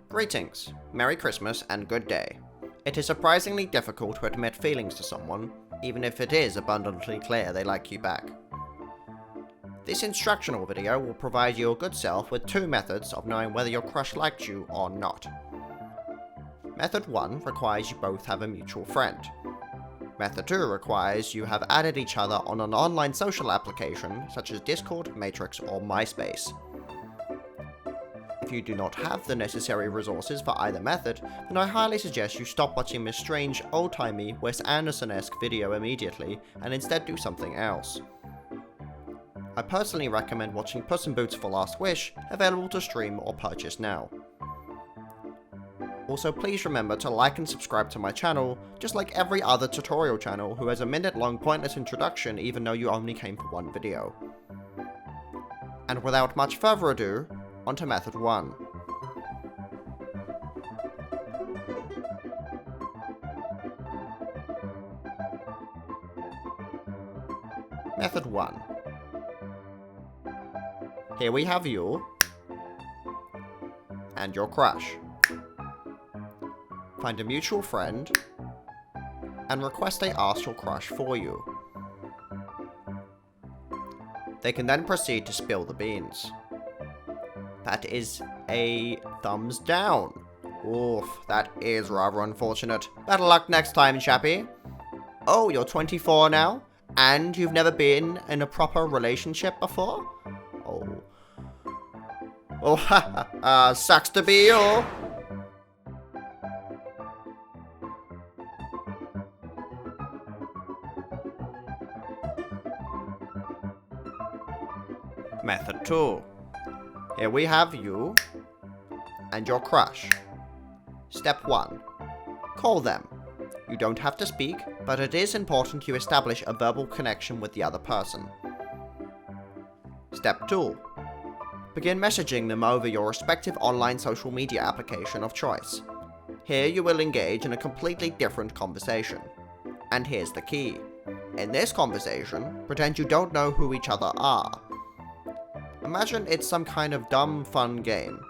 Greetings, Merry Christmas and good day. It is surprisingly difficult to admit feelings to someone, even if it is abundantly clear they like you back. This instructional video will provide your good self with 2 methods of knowing whether your crush liked you or not. Method 1 requires you both have a mutual friend. Method 2 requires you have added each other on an online social application such as Discord, Matrix, or MySpace. If you do not have the necessary resources for either method, then I highly suggest you stop watching this strange, old-timey, Wes Anderson-esque video immediately and instead do something else. I personally recommend watching Puss in Boots for Last Wish, available to stream or purchase now. Also, please remember to like and subscribe to my channel, just like every other tutorial channel who has a minute-long pointless introduction even though you only came for one video. And without much further ado, onto Method 1. Method 1. Here we have you and your crush. Find a mutual friend and request they ask your crush for you. They can then proceed to spill the beans. That is a thumbs down. Oof, that is rather unfortunate. Better luck next time, chappy. Oh, you're 24 now? And you've never been in a proper relationship before? Oh. Oh, ha ha ha, sucks to be you. Method 2. Here we have you and your crush. Step 1. Call them. You don't have to speak, but it is important you establish a verbal connection with the other person. Step 2. Begin messaging them over your respective online social media application of choice. Here you will engage in a completely different conversation. And here's the key. In this conversation, pretend you don't know who each other are. Imagine it's some kind of dumb, fun game.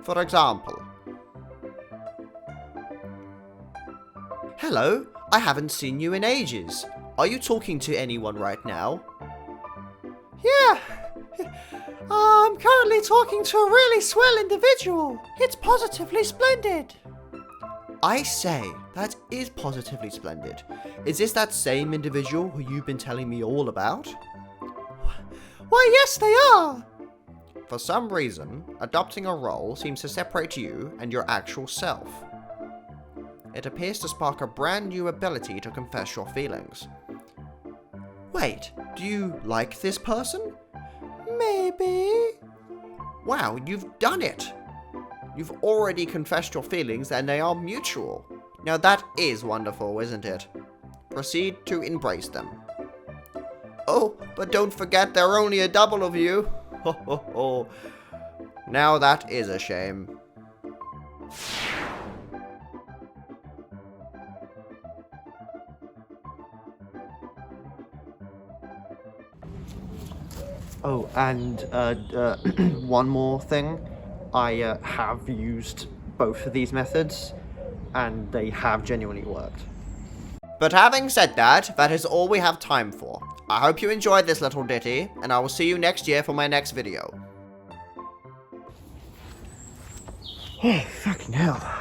For example, "Hello, I haven't seen you in ages. Are you talking to anyone right now?" "Yeah, I'm currently talking to a really swell individual. It's positively splendid." "I say, that is positively splendid. Is this that same individual who you've been telling me all about?" "Why, yes, they are." For some reason, adopting a role seems to separate you and your actual self. It appears to spark a brand new ability to confess your feelings. Wait, do you like this person? Maybe. Wow, you've done it! You've already confessed your feelings and they are mutual. Now that is wonderful, isn't it? Proceed to embrace them. Oh, but don't forget there are only a double of you. Ho ho ho. Now that is a shame. Oh, and one more thing. I have used both of these methods, and they have genuinely worked. But having said that, that is all we have time for. I hope you enjoyed this little ditty, and I will see you next year for my next video. Oh, fucking hell.